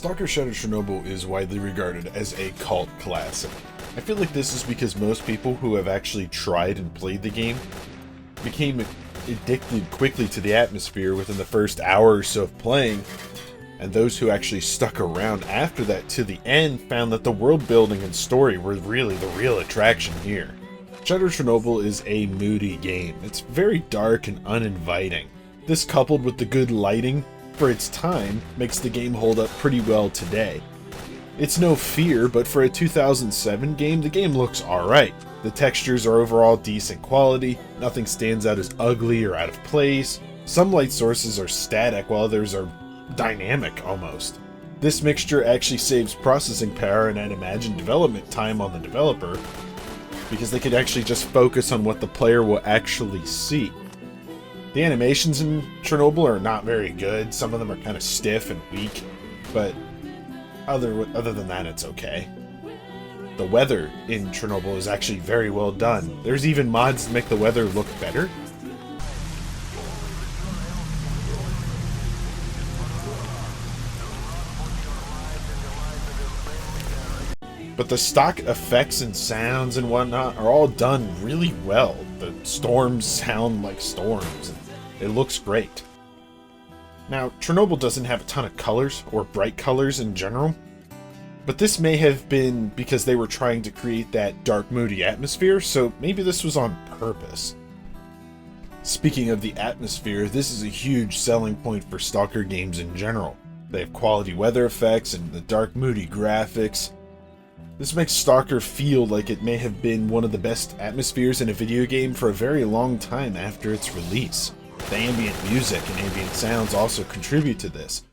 S.T.A.L.K.E.R Shattered Chernobyl is widely regarded as a cult classic. I feel like this is because most people who have actually tried and played the game became addicted quickly to the atmosphere within the first hour or so of playing, and those who actually stuck around after that to the end found that the world building and story were really the real attraction here. Shattered Chernobyl is a moody game. It's very dark and uninviting. This, coupled with the good lighting for its time, makes the game hold up pretty well today. It's no fear, but for a 2007 game, the game looks alright. The textures are overall decent quality, nothing stands out as ugly or out of place. Some light sources are static while others are dynamic almost. This mixture actually saves processing power and I'd imagine development time on the developer, because they could actually just focus on what the player will actually see. The animations in Chernobyl are not very good. Some of them are kind of stiff and weak, but other than that, it's okay. The weather in Chernobyl is actually very well done. There's even mods to make the weather look better. But the stock effects and sounds and whatnot are all done really well. The storms sound like storms, and it looks great. Now, Chernobyl doesn't have a ton of colors, or bright colors in general, but this may have been because they were trying to create that dark, moody atmosphere, so maybe this was on purpose. Speaking of the atmosphere, this is a huge selling point for S.T.A.L.K.E.R games in general. They have quality weather effects and the dark, moody graphics. This makes S.T.A.L.K.E.R feel like it may have been one of the best atmospheres in a video game for a very long time after its release. The ambient music and ambient sounds also contribute to this.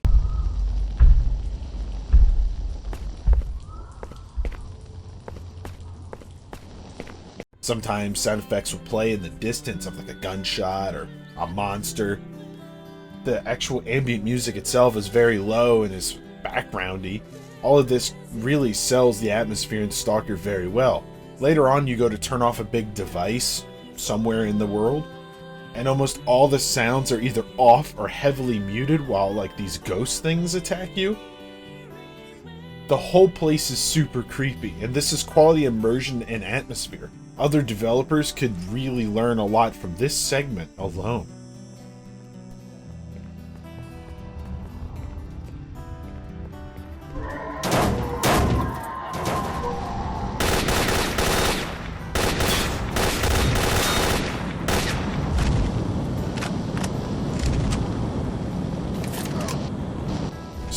Sometimes sound effects will play in the distance of like a gunshot or a monster. The actual ambient music itself is very low and is backgroundy. All of this really sells the atmosphere in S.T.A.L.K.E.R very well. Later on, you go to turn off a big device somewhere in the world, and almost all the sounds are either off or heavily muted while like these ghost things attack you. The whole place is super creepy, and this is quality immersion and atmosphere. Other developers could really learn a lot from this segment alone.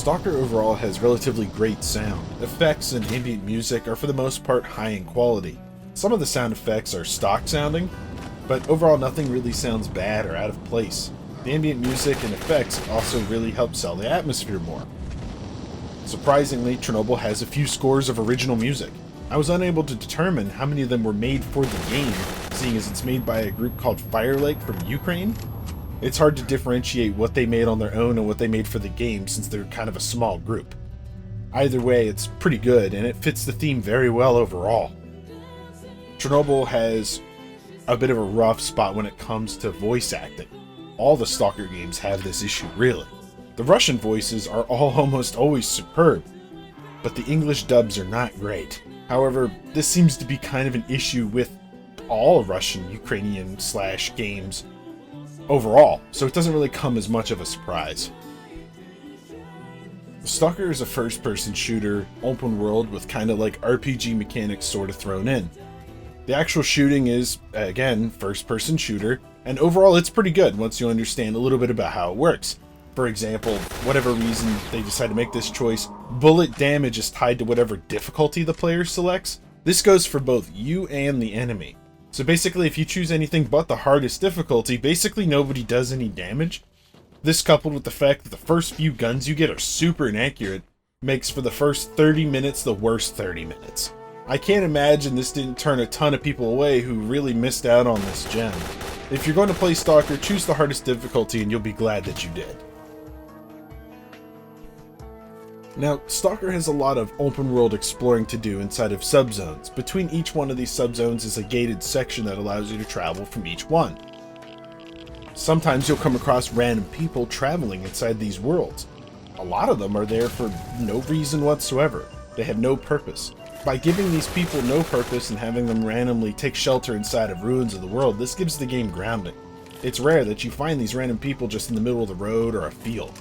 S.T.A.L.K.E.R overall has relatively great sound. Effects and ambient music are for the most part high in quality. Some of the sound effects are stock sounding, but overall nothing really sounds bad or out of place. The ambient music and effects also really help sell the atmosphere more. Surprisingly, Chernobyl has a few scores of original music. I was unable to determine how many of them were made for the game, seeing as it's made by a group called S.T.A.L.K.E.R from Ukraine. It's hard to differentiate what they made on their own and what they made for the game since they're kind of a small group. Either way, it's pretty good and it fits the theme very well overall. Chernobyl has a bit of a rough spot when it comes to voice acting. All the S.T.A.L.K.E.R games have this issue, really. The Russian voices are all almost always superb, but the English dubs are not great. However, this seems to be kind of an issue with all Russian, Ukrainian / games overall, so it doesn't really come as much of a surprise. S.T.A.L.K.E.R is a first-person shooter, open world with kind of like RPG mechanics sort of thrown in. The actual shooting is, again, first-person shooter, and overall it's pretty good once you understand a little bit about how it works. For example, whatever reason they decide to make this choice, bullet damage is tied to whatever difficulty the player selects. This goes for both you and the enemy. So basically, if you choose anything but the hardest difficulty, basically nobody does any damage. This, coupled with the fact that the first few guns you get are super inaccurate, makes for the first 30 minutes the worst 30 minutes. I can't imagine this didn't turn a ton of people away who really missed out on this gem. If you're going to play S.T.A.L.K.E.R, choose the hardest difficulty and you'll be glad that you did. Now, S.T.A.L.K.E.R has a lot of open world exploring to do inside of subzones. Between each one of these subzones is a gated section that allows you to travel from each one. Sometimes you'll come across random people traveling inside these worlds. a lot of them are there for no reason whatsoever. They have no purpose. By giving these people no purpose and having them randomly take shelter inside of ruins of the world, this gives the game grounding. It's rare that you find these random people just in the middle of the road or a field.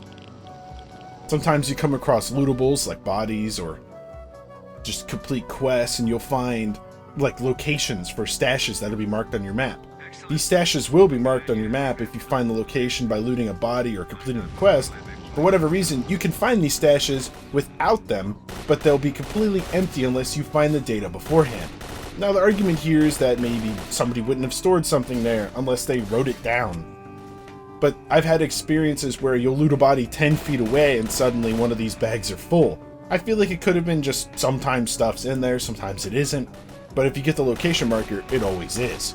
Sometimes you come across lootables like bodies or just complete quests, and you'll find like locations for stashes that'll be marked on your map. These stashes will be marked on your map if you find the location by looting a body or completing a quest. For whatever reason, you can find these stashes without them, but they'll be completely empty unless you find the data beforehand. Now the argument here is that maybe somebody wouldn't have stored something there unless they wrote it down. But I've had experiences where you'll loot a body 10 feet away and suddenly one of these bags are full. I feel like it could have been just sometimes stuff's in there, sometimes it isn't, but if you get the location marker, it always is.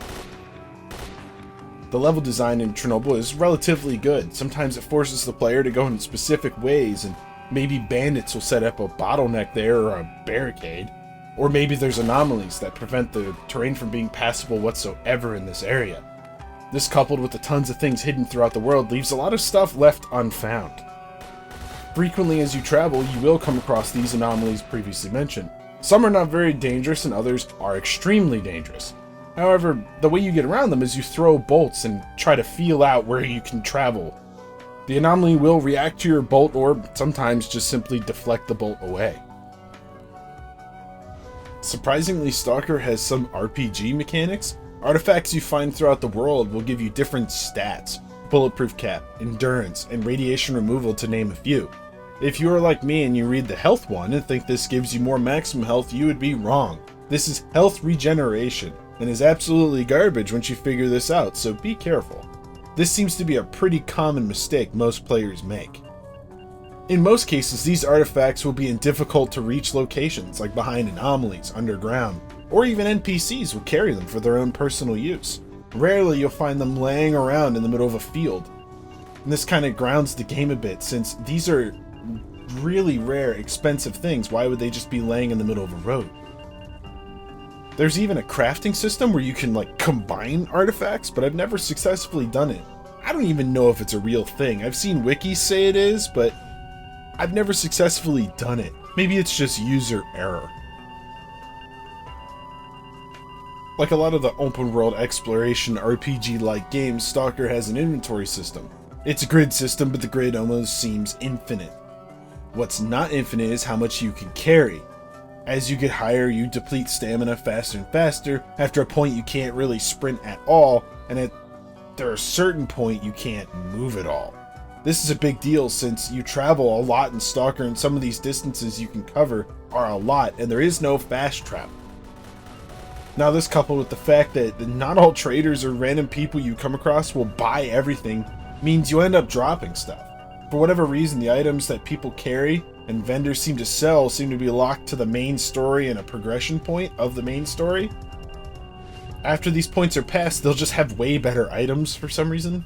The level design in Chernobyl is relatively good. Sometimes it forces the player to go in specific ways, and maybe bandits will set up a bottleneck there or a barricade. Or maybe there's anomalies that prevent the terrain from being passable whatsoever in this area. This, coupled with the tons of things hidden throughout the world, leaves a lot of stuff left unfound. Frequently as you travel, you will come across these anomalies previously mentioned. Some are not very dangerous and others are extremely dangerous. However, the way you get around them is you throw bolts and try to feel out where you can travel. The anomaly will react to your bolt or sometimes just simply deflect the bolt away. Surprisingly, S.T.A.L.K.E.R has some RPG mechanics. Artifacts you find throughout the world will give you different stats: bulletproof cap, endurance, and radiation removal, to name a few. If you are like me and you read the health one and think this gives you more maximum health, you would be wrong. This is health regeneration, and is absolutely garbage once you figure this out, so be careful. This seems to be a pretty common mistake most players make. In most cases, these artifacts will be in difficult to reach locations, like behind anomalies, underground, or even NPCs will carry them for their own personal use. Rarely you'll find them laying around in the middle of a field. And this kind of grounds the game a bit, since these are really rare, expensive things. Why would they just be laying in the middle of a road? There's even a crafting system where you can like combine artifacts, but I've never successfully done it. I don't even know if it's a real thing. I've seen wikis say it is, but I've never successfully done it. Maybe it's just user error. Like a lot of the open world exploration RPG-like games, S.T.A.L.K.E.R has an inventory system. It's a grid system, but the grid almost seems infinite. What's not infinite is how much you can carry. As you get higher, you deplete stamina faster and faster. After a point, you can't really sprint at all, and at a certain point, you can't move at all. This is a big deal since you travel a lot in S.T.A.L.K.E.R, and some of these distances you can cover are a lot, and there is no fast travel. Now, this coupled with the fact that not all traders or random people you come across will buy everything means you end up dropping stuff. For whatever reason, the items that people carry and vendors seem to sell seem to be locked to the main story and a progression point of the main story. After these points are passed, they'll just have way better items for some reason.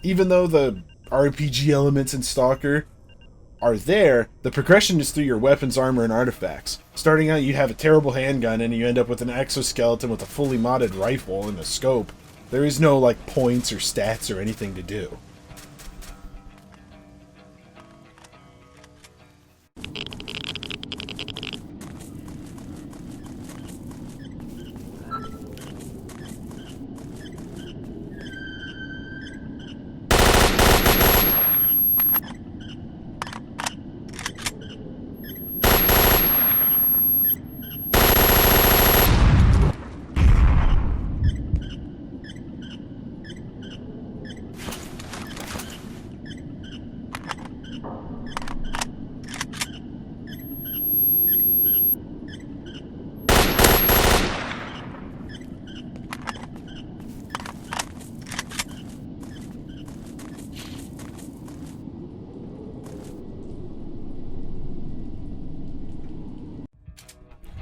Even though the RPG elements in S.T.A.L.K.E.R are there, the progression is through your weapons, armor, and artifacts. Starting out, you have a terrible handgun and you end up with an exoskeleton with a fully modded rifle and a scope. There is no like points or stats or anything to do.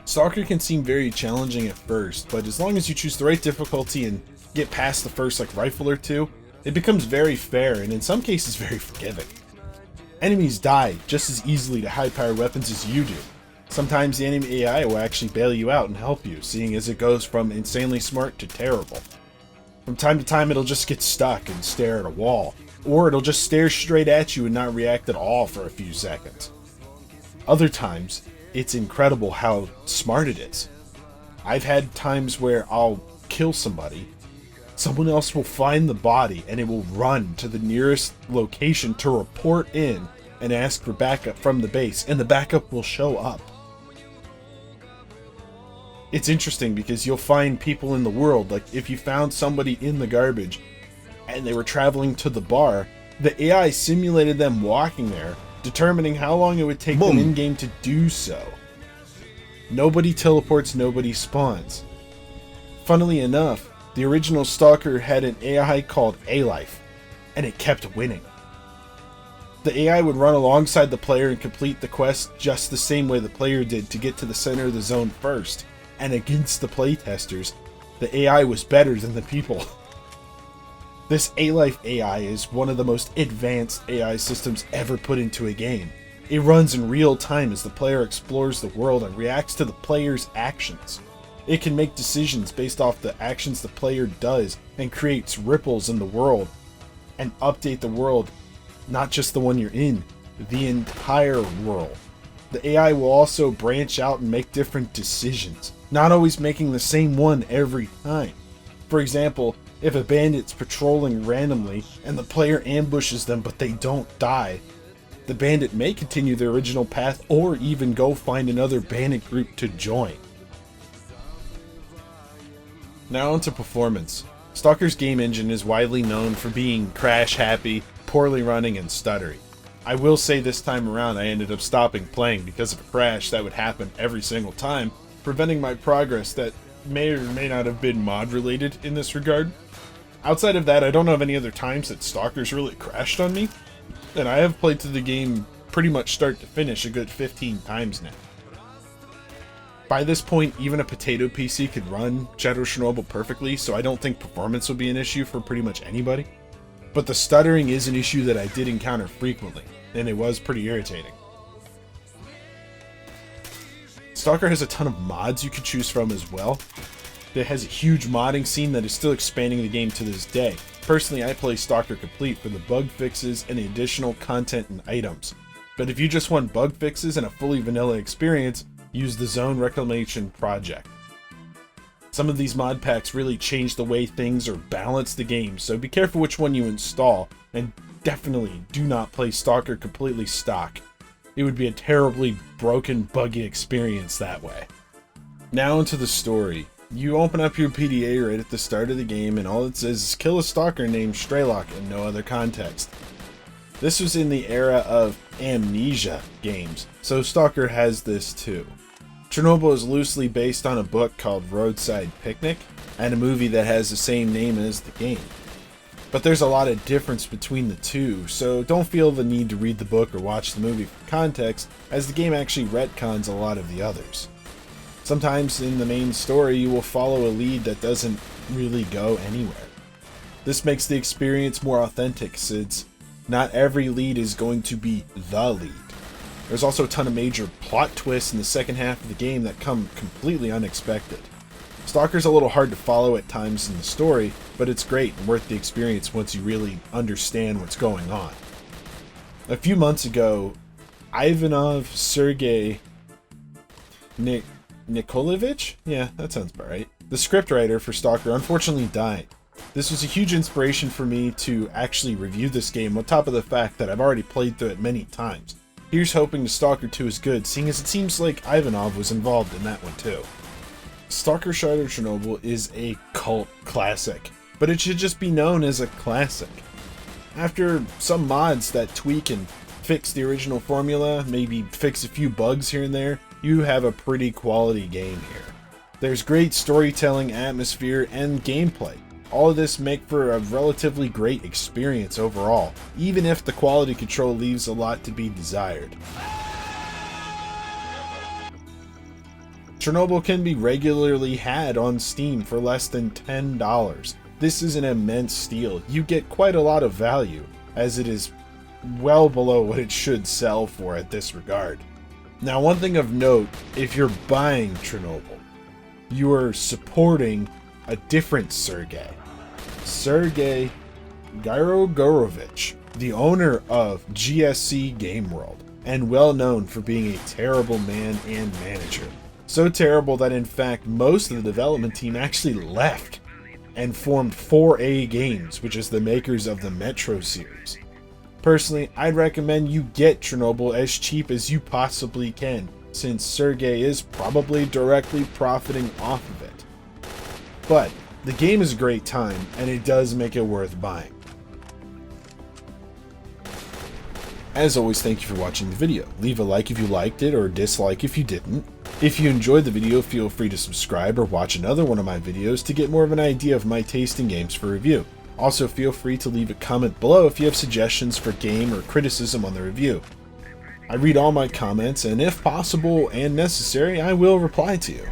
S.T.A.L.K.E.R can seem very challenging at first, but as long as you choose the right difficulty and get past the first like rifle or two, it becomes very fair and in some cases very forgiving. Enemies die just as easily to high-powered weapons as you do. Sometimes the enemy AI will actually bail you out and help you, seeing as it goes from insanely smart to terrible. From time to time it'll just get stuck and stare at a wall. or it'll just stare straight at you and not react at all for a few seconds. Other times, it's incredible how smart it is. I've had times where I'll kill somebody, someone else will find the body, and it will run to the nearest location to report in and ask for backup from the base, and the backup will show up. It's interesting because you'll find people in the world, like if you found somebody in the garbage and they were traveling to the bar, the AI simulated them walking there, determining how long it would take them in-game to do so. Nobody teleports, nobody spawns. Funnily enough, the original S.T.A.L.K.E.R had an AI called A-Life, and it kept winning. The AI would run alongside the player and complete the quest just the same way the player did to get to the center of the zone first, and against the playtesters, the AI was better than the people. This A-Life AI is one of the most advanced AI systems ever put into a game. It runs in real time as the player explores the world and reacts to the player's actions. It can make decisions based off the actions the player does and creates ripples in the world and update the world, not just the one you're in, the entire world. The AI will also branch out and make different decisions, not always making the same one every time. For example, if a bandit's patrolling randomly and the player ambushes them but they don't die, the bandit may continue their original path or even go find another bandit group to join. Now onto performance. S.T.A.L.K.E.R's game engine is widely known for being crash-happy, poorly running, and stuttery. I will say this time around I ended up stopping playing because of a crash that would happen every single time, preventing my progress that may or may not have been mod-related in this regard. Outside of that, I don't know of any other times that S.T.A.L.K.E.R's really crashed on me, and I have played through the game pretty much start to finish a good 15 times now. By this point, even a potato PC could run Shadow Chernobyl perfectly, so I don't think performance will be an issue for pretty much anybody. But the stuttering is an issue that I did encounter frequently, and it was pretty irritating. S.T.A.L.K.E.R has a ton of mods you could choose from as well. It has a huge modding scene that is still expanding the game to this day. Personally, I play S.T.A.L.K.E.R Complete for the bug fixes and the additional content and items. But if you just want bug fixes and a fully vanilla experience, use the Zone Reclamation Project. Some of these mod packs really change the way things are balanced the game, so be careful which one you install, and definitely do not play S.T.A.L.K.E.R completely stock. It would be a terribly broken, buggy experience that way. Now into the story. You open up your PDA right at the start of the game, and all it says is kill a stalker named S.T.A.L.K.E.R and no other context. This was in the era of amnesia games, so S.T.A.L.K.E.R has this too. Chernobyl is loosely based on a book called Roadside Picnic, and a movie that has the same name as the game. But there's a lot of difference between the two, so don't feel the need to read the book or watch the movie for context, as the game actually retcons a lot of the others. Sometimes in the main story you will follow a lead that doesn't really go anywhere. This makes the experience more authentic, since not every lead is going to be the lead. There's also a ton of major plot twists in the second half of the game that come completely unexpected. S.T.A.L.K.E.R's a little hard to follow at times in the story, but it's great and worth the experience once you really understand what's going on. A few months ago, Ivanov Sergei Nikolaevich? Yeah, that sounds about right. The scriptwriter for S.T.A.L.K.E.R unfortunately died. This was a huge inspiration for me to actually review this game, on top of the fact that I've already played through it many times. Here's hoping the S.T.A.L.K.E.R 2 is good, seeing as it seems like Ivanov was involved in that one too. S.T.A.L.K.E.R Shadow Chernobyl is a cult classic, but it should just be known as a classic. After some mods that tweak and fix the original formula, maybe fix a few bugs here and there, you have a pretty quality game here. There's great storytelling, atmosphere, and gameplay. All of this make for a relatively great experience overall, even if the quality control leaves a lot to be desired. Chernobyl can be regularly had on Steam for less than $10. This is an immense steal. You get quite a lot of value, as it is well below what it should sell for at this regard. Now, one thing of note, if you're buying Chernobyl, you are supporting a different Sergei. Sergei Gorogovich, the owner of GSC Game World, and well known for being a terrible man and manager. So terrible that in fact most of the development team actually left and formed 4A Games, which is the makers of the Metro series. Personally, I'd recommend you get Chernobyl as cheap as you possibly can, since Sergey is probably directly profiting off of it. But the game is a great time, and it does make it worth buying. As always, thank you for watching the video. Leave a like if you liked it, or dislike if you didn't. If you enjoyed the video, feel free to subscribe or watch another one of my videos to get more of an idea of my taste in games for review. Also, feel free to leave a comment below if you have suggestions for game or criticism on the review. I read all my comments, and if possible and necessary, I will reply to you.